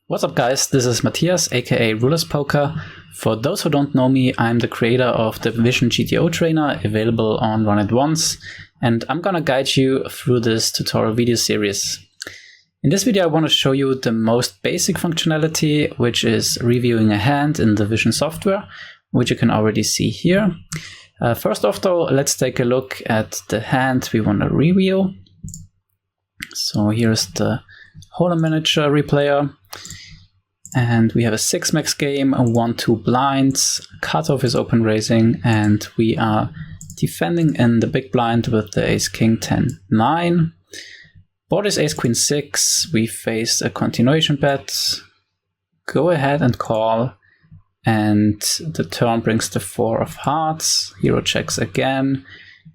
What's up guys, this is Matthias aka Rulers Poker. For those who don't know me, I'm the creator of the Vision GTO trainer available on Run It Once, and I'm gonna guide you through this tutorial video series. In this video I want to show you the most basic functionality, which is reviewing a hand in the Vision software, which you can already see here. First off though, let's take a look at the hand we want to review. So here's the Hold'em Manager replayer. And we have a 6-max game, a 1-2 blinds, cutoff is open raising, and we are defending in the big blind with the ace king 10-9. Board is ace queen 6, we face a continuation bet, go ahead and call, and the turn brings the 4 of hearts, hero checks again,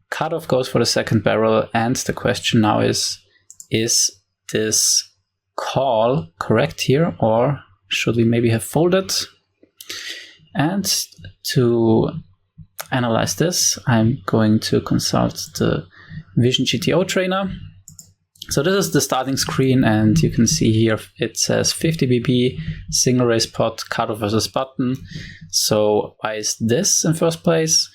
cutoff goes for the second barrel, and the question now is this call correct here, or should we maybe have folded? And to analyze this, I'm going to consult the Vision GTO trainer. So this is the starting screen, and you can see here it says 50 BB, single raise pot, cutoff versus button. So why is this in first place?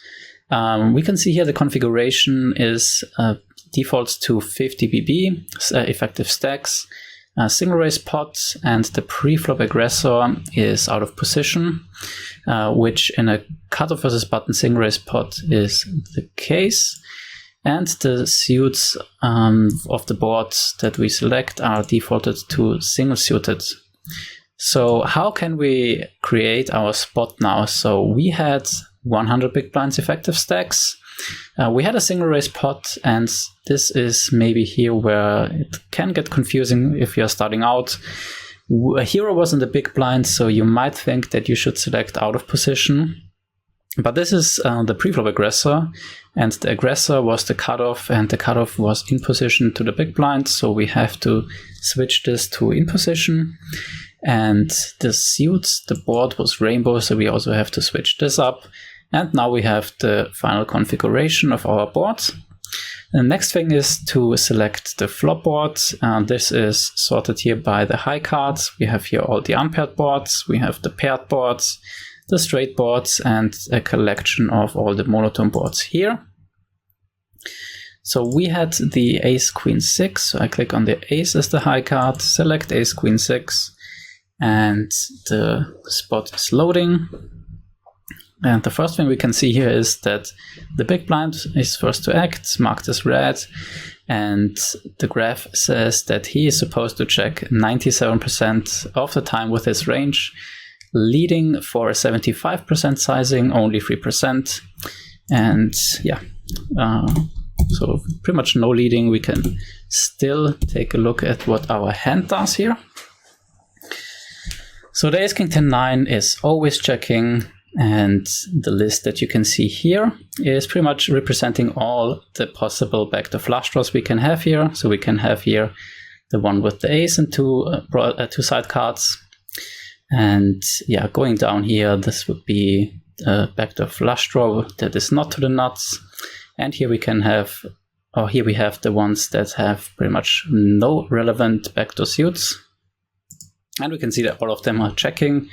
We can see here the configuration is defaults to 50 BB, effective stacks. Single raise pot, and the pre-flop aggressor is out of position, which in a cutoff versus button single raise pot is the case. And the suits of the board that we select are defaulted to single suited. So how can we create our spot now? So we had 100 big blinds effective stacks. We had a single raise pot, and this is maybe here where it can get confusing if you're starting out. A hero was in the big blind, so you might think that you should select out of position. But this is the pre-flop aggressor, and the aggressor was the cutoff, and the cutoff was in position to the big blind, so we have to switch this to in position. And the suits, the board was rainbow, so we also have to switch this up. And now we have the final configuration of our board. The next thing is to select the flop board. This is sorted here by the high cards. We have here all the unpaired boards. We have the paired boards, the straight boards, and a collection of all the monotone boards here. So we had the ace queen 6. So I click on the ace as the high card, select ace queen 6, and the spot is loading. And the first thing we can see here is that the big blind is first to act, marked as red, and the graph says that he is supposed to check 97% of the time with his range, leading for a 75% sizing, only 3%. And yeah, so pretty much no leading. We can still take a look at what our hand does here. So the ace king 10-9 is always checking. And the list that you can see here is pretty much representing all the possible backdoor flush draws we can have here. So we can have here the one with the ace and two side cards. And yeah, going down here, this would be a backdoor flush draw that is not to the nuts. And here we can have, or here we have the ones that have pretty much no relevant backdoor suits. And we can see that all of them are checking.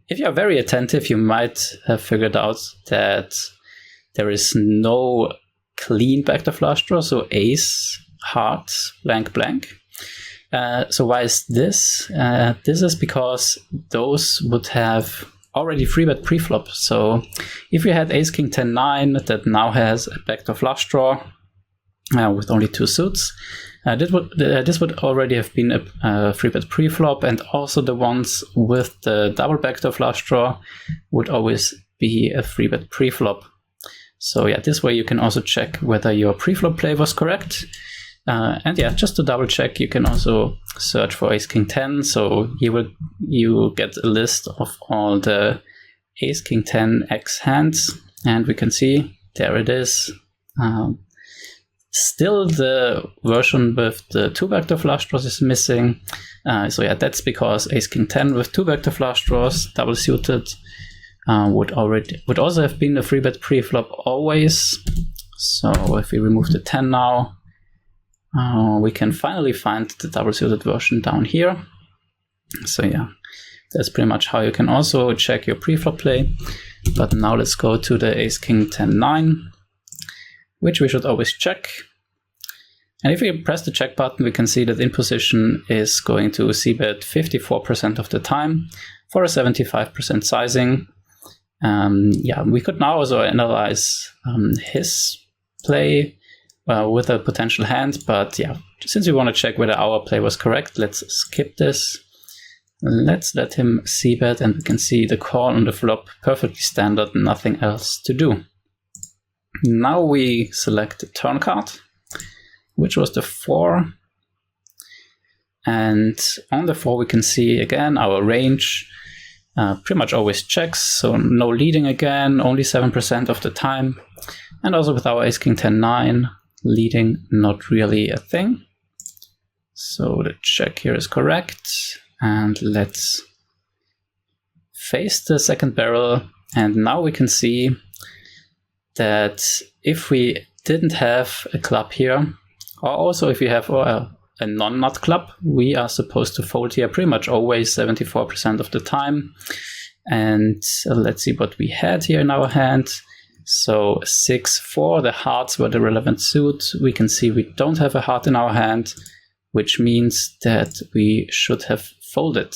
If you're very attentive, you might have figured out that there is no clean backdoor flush draw, so ace, heart, blank, blank. So why is this? This is because those would have already 3-bet preflop. So if you had ace king 10-9 that now has a backdoor flush draw with only 2 suits, this would already have been a 3-bet preflop, and also the ones with the double backdoor flush draw would always be a 3-bet preflop. So yeah, this way you can also check whether your preflop play was correct. And yeah, just to double check, you can also search for ace king 10. So here you get a list of all the ace king 10 X hands, and we can see there it is. Still the version with the 2 backdoor flush draws is missing. So yeah, that's because ace king 10 with 2 backdoor flush draws, double suited, would also have been a 3-bet preflop always. So if we remove the 10 now, we can finally find the double suited version down here. So yeah, that's pretty much how you can also check your pre-flop play. But now let's go to the ace king 10-9, which we should always check. And if we press the check button, we can see that in position is going to c-bet 54% of the time for a 75% sizing. Yeah, we could now also analyze his play with a potential hand, but yeah, since we want to check whether our play was correct, let's skip this. Let's let him c-bet, and we can see the call on the flop, perfectly standard, nothing else to do. Now we select the turn card, which was the 4. And on the 4 we can see again our range pretty much always checks, so no leading again, only 7% of the time. And also with our ace king 10-9, leading not really a thing. So the check here is correct. And let's face the second barrel. And now we can see that if we didn't have a club here, or also if we have a non-nut club, we are supposed to fold here pretty much always 74% of the time. And let's see what we had here in our hand. So 6-4, the hearts were the relevant suit. We can see we don't have a heart in our hand, which means that we should have folded.